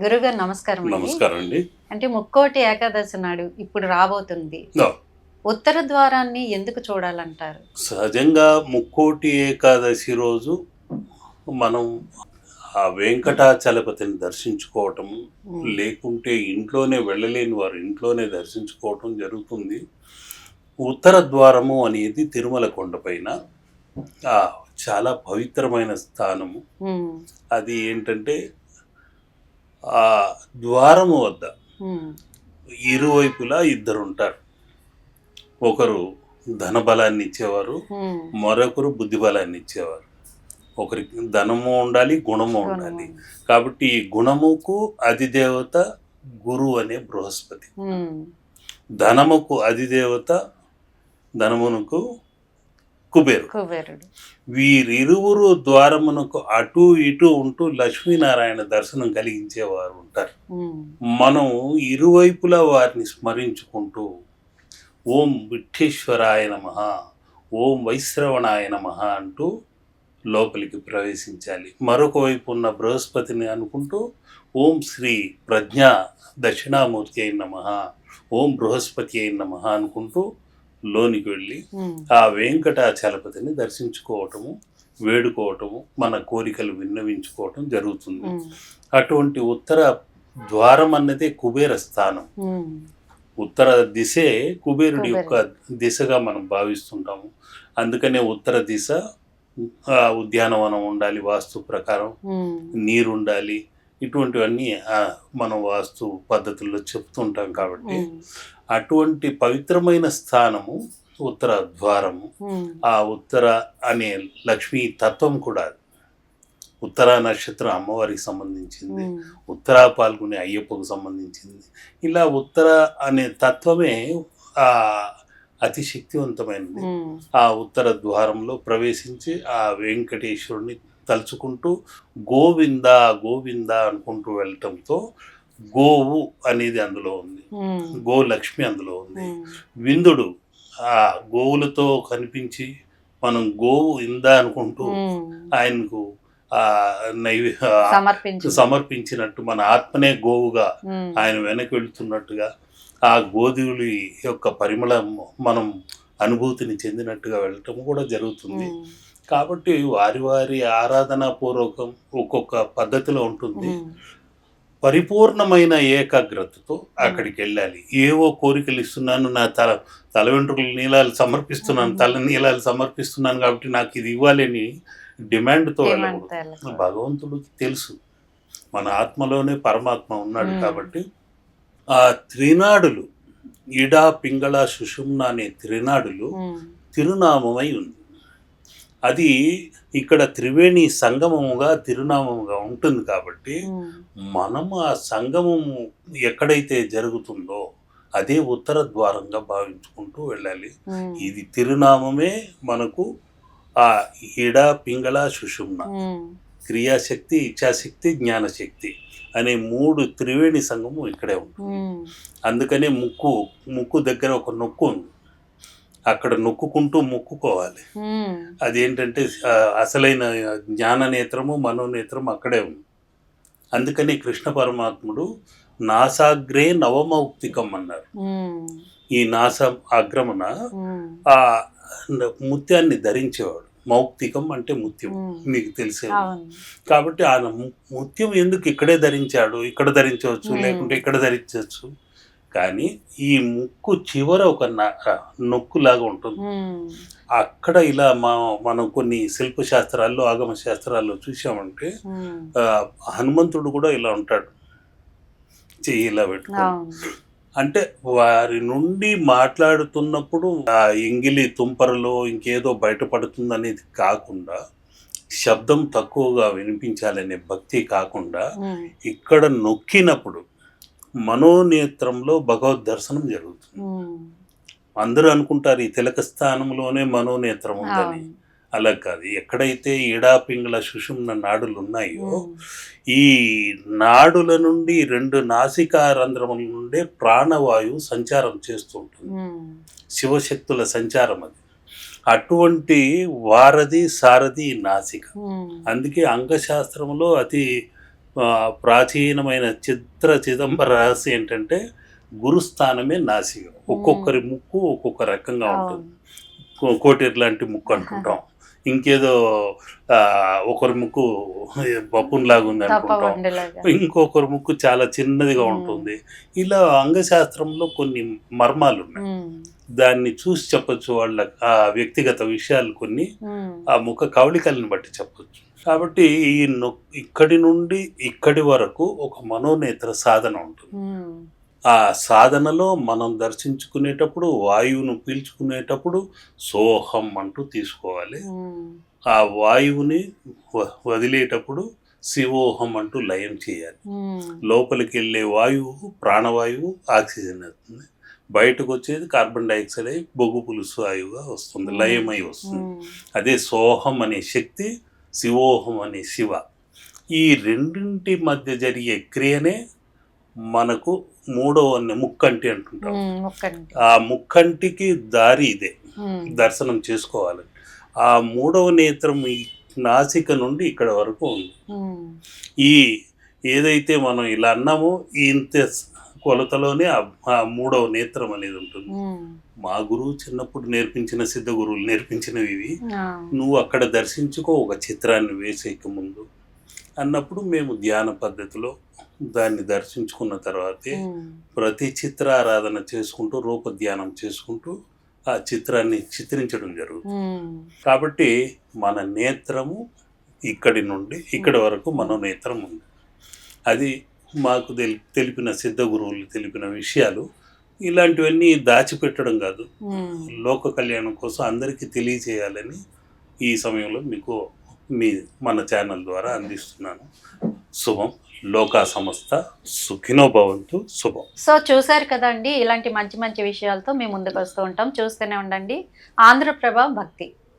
గురుగారు నమస్కారం అండి. నమస్కారం అండి. అంటే ముక్కోటి ఏకాదశి నాడు ఇప్పుడు రాబోతుంది. ఆ, ఉత్తర ద్వారాన్ని ఎందుకు చూడాలంటారు? సహజంగా ముక్కోటి ఏకాదశి రోజు మనం ఆ వెంకటాచలపతిని దర్శించుకోవటం, లేకుంటే ఇంట్లోనే వెళ్ళలేని వారు ఇంట్లోనే దర్శించుకోవటం జరుగుతుంది. ఉత్తర ద్వారము అనేది తిరుమల కొండపైన చాలా పవిత్రమైన స్థానము. అది ఏంటంటే ఆ ద్వారము వద్ద ఇరువైపులా ఇద్దరు ఉంటారు. ఒకరు ధన బలాన్ని ఇచ్చేవారు, మరొకరు బుద్ధి బలాన్ని ఇచ్చేవారు. ఒకరికి ధనము ఉండాలి, గుణము ఉండాలి. కాబట్టి ఈ గుణముకు అధిదేవత గురువు అనే బృహస్పతి, ధనముకు అధిదేవత ధనమునకు కుబేరుడు. వీరిరువురు ద్వారమునకు అటు ఇటు ఉంటూ లక్ష్మీనారాయణ దర్శనం కలిగించేవారు ఉంటారు. మనం ఇరువైపులా వారిని స్మరించుకుంటూ ఓం విఠ్ఠేశ్వరాయ నమః, ఓం వైశ్రవణాయ నమః అంటూ లోపలికి ప్రవేశించాలి. మరొక వైపు ఉన్న బృహస్పతిని అనుకుంటూ ఓం శ్రీ ప్రజ్ఞా దక్షిణామూర్తి అయిన నమః, ఓం బృహస్పతి అయిన నమః అనుకుంటూ లోనికి వెళ్ళి ఆ వెంకటాచలపతిని దర్శించుకోవటము, వేడుకోవటము, మన కోరికలు విన్నవించుకోవటం జరుగుతుంది. అటువంటి ఉత్తర ద్వారం అన్నదే కుబేర స్థానం. ఉత్తర దిశే కుబేరుడి యొక్క దిశగా మనం భావిస్తుంటాము. అందుకనే ఉత్తర దిశ ఉద్యానవనం ఉండాలి, వాస్తు ప్రకారం నీరు ఉండాలి, ఇటువంటివన్నీ మనం వాస్తు పద్ధతుల్లో చెప్తుంటాం. కాబట్టి అటువంటి పవిత్రమైన స్థానము ఉత్తర ద్వారము. ఆ ఉత్తర అనే లక్ష్మీ తత్వం కూడా ఉత్తర నక్షత్రం అమ్మవారికి సంబంధించింది, ఉత్తరా పాల్గొనే అయ్యప్పకు సంబంధించింది. ఇలా ఉత్తర అనే తత్వమే అతి శక్తివంతమైనది. ఆ ఉత్తర ద్వారంలో ప్రవేశించి ఆ వెంకటేశ్వరుని తలుచుకుంటూ గోవింద గోవింద అనుకుంటూ వెళ్ళటంతో గోవు అనేది అందులో ఉంది, గోలక్ష్మి అందులో ఉంది. విందుడు ఆ గోవులతో కనిపించి మనం గోవు ఇందా అనుకుంటూ ఆయనకు సమర్పించినట్టు, మన ఆత్మనే గోవుగా ఆయన వెనక్కి వెళుతున్నట్టుగా, ఆ గోధువులి యొక్క పరిమళం మనం అనుభూతిని చెందినట్టుగా వెళ్ళటం కూడా జరుగుతుంది. కాబట్టి వారి వారి ఆరాధనా పూర్వకం ఒక్కొక్క పద్ధతిలో ఉంటుంది. పరిపూర్ణమైన ఏకాగ్రతతో అక్కడికి వెళ్ళాలి. ఏవో కోరికలు ఇస్తున్నాను, నా తల వెంట్రుకలు నీలాలు సమర్పిస్తున్నాను, తల నీలాలు సమర్పిస్తున్నాను కాబట్టి నాకు ఇది ఇవ్వాలని డిమాండ్తో వెళ్ళకూడదు. భగవంతుడికి తెలుసు మన ఆత్మలోనే పరమాత్మ ఉన్నాడు. కాబట్టి ఆ త్రినాడులు ఇడా పింగళ సుషుమ్న అనే త్రినాడులు తిరునామమై ఉంది. అది ఇక్కడ త్రివేణి సంగమముగా తిరునామముగా ఉంటుంది. కాబట్టి మనము ఆ సంగమము ఎక్కడైతే జరుగుతుందో అదే ఉత్తర ద్వారంగా భావించుకుంటూ వెళ్ళాలి. ఇది తిరునామమే మనకు ఆ ఇడా పింగళ సుషుమ్న, క్రియాశక్తి, ఇచ్ఛాశక్తి, జ్ఞానశక్తి అనే మూడు త్రివేణి సంగమం ఇక్కడే ఉంటుంది. అందుకనే ముక్కు దగ్గర ఒక నొక్కు ఉంది, అక్కడ నొక్కుంటూ మొక్కుకోవాలి. అదేంటంటే అసలైన జ్ఞాన నేత్రము మనోనేత్రము అక్కడే ఉంది. అందుకని కృష్ణ పరమాత్ముడు నాసాగ్రే నవమౌక్తికం అన్నారు. ఈ నాస అగ్రమున ఆ ముత్యాన్ని ధరించేవాడు. మౌక్తికం అంటే ముత్యం, మీకు తెలిసే. కాబట్టి ఆ ముత్యం ఎందుకు ఇక్కడే ధరించాడు? ఇక్కడ ధరించవచ్చు, లేకుంటే ఇక్కడ ధరించవచ్చు. కానీ ఈ ముక్కు చివర ఒక నొక్కులాగా ఉంటుంది. అక్కడ ఇలా మనం కొన్ని శిల్పశాస్త్రాల్లో, ఆగమ శాస్త్రాల్లో చూసామంటే హనుమంతుడు కూడా ఇలా ఉంటాడు, చెయ్యి ఇలా పెట్టుకుని. అంటే వారి నుండి మాట్లాడుతున్నప్పుడు ఆ ఎంగిలి తుంపరలో ఇంకేదో బయటపడుతుంది అనేది కాకుండా, శబ్దం తక్కువగా వినిపించాలనే భక్తి కాకుండా, ఇక్కడ నొక్కినప్పుడు మనోనేత్రంలో భగవద్ దర్శనం జరుగుతుంది. అందరూ అనుకుంటారు ఈ తిలక స్థానంలోనే మనోనేత్రం ఉందని. అలా కాదు. ఎక్కడైతే ఈడా పింగళ సుషుమ్న నాడులు ఉన్నాయో ఈ నాడుల నుండి 2 నాసికా రంధ్రముల నుండే ప్రాణవాయువు సంచారం చేస్తూ ఉంటుంది. శివశక్తుల సంచారం అది. అటువంటి వారధి సారథి నాసిక. ఉమ్, అందుకే అంగశాస్త్రంలో అతి ప్రాచీనమైన చిదంబర రహస్యం ఏంటంటే గురుస్థానమే నాసిక. ఒక్కొక్కరి ముక్కు ఒక్కొక్క రకంగా ఉంటుంది. కోటేరు లాంటి ముక్కు అంటుంటాం, ఇంకేదో ఒకరి ముక్కు పప్పులాగా ఉంది అనుకుంటాం, తప్పవండిలాగా. ఇంకొకరి ముక్కు చాలా చిన్నదిగా ఉంటుంది. ఇలా అంగశాస్త్రంలో కొన్ని మర్మాలు ఉన్నాయి. దాన్ని చూసి చెప్పొచ్చు, వాళ్ళ ఆ వ్యక్తిగత విషయాలు కొన్ని ఆ ముఖ కవళికలను బట్టి చెప్పొచ్చు. కాబట్టి ఈ ఇక్కడి నుండి ఇక్కడి వరకు ఒక మనోనేత్ర సాధన ఉంటుంది. ఆ సాధనలో మనం దర్శించుకునేటప్పుడు వాయువును పీల్చుకునేటప్పుడు సోహం అంటూ తీసుకోవాలి. ఆ వాయువుని వదిలేటప్పుడు శివోహం అంటూ లయం చేయాలి. లోపలికి వెళ్ళే వాయువు ప్రాణవాయువు, ఆక్సిజన్ అవుతుంది. బయటకు వచ్చేది కార్బన్ డైఆక్సైడ్ అయి బొగ్గు పులుసు వాయువుగా వస్తుంది, లయమై వస్తుంది. అదే సోహం అనే శక్తి, శివోహం అనే శివ. ఈ రెండింటి మధ్య జరిగే క్రియనే మనకు మూడవ ముక్కంటి అంటుంటాం. ఆ ముక్కంటికి దారి ఇదే, దర్శనం చేసుకోవాలి. ఆ మూడవ నేత్రం ఈ నాసిక నుండి ఇక్కడ వరకు ఉంది. ఈ ఏదైతే మనం ఇలా అన్నామో ఇంత కొలతలోనే ఆ మూడవ నేత్రం అనేది ఉంటుంది. మా గురువు చిన్నప్పుడు నేర్పించిన సిద్ధ గురువులు నేర్పించినవి ఇవి. నువ్వు అక్కడ దర్శించుకో ఒక చిత్రాన్ని వేసేక ముందు అన్నప్పుడు మేము ధ్యాన పద్ధతిలో దాన్ని దర్శించుకున్న తర్వాతే ప్రతి చిత్రారాధన చేసుకుంటూ రూపధ్యానం చేసుకుంటూ ఆ చిత్రాన్ని చిత్రించడం జరుగుతుంది. కాబట్టి మన నేత్రము ఇక్కడి నుండి ఇక్కడి వరకు మనోనేత్రం ఉంది. అది మాకు తెలిపిన సిద్ధ గురువులు తెలిపిన విషయాలు. ఇలాంటివన్నీ దాచిపెట్టడం కాదు, లోక కళ్యాణం కోసం అందరికీ తెలియజేయాలని ఈ సమయంలో మీకు మన ఛానల్ ద్వారా అందిస్తున్నాను. శుభం. లోకా సమస్త సుఖినో భవంతు. శుభం. సో చూసారు కదండి, ఇలాంటి మంచి మంచి విషయాలతో మేము ముందుకు వస్తూ ఉంటాం. చూస్తూనే ఉండండి ఆంధ్రప్రభ భక్తి.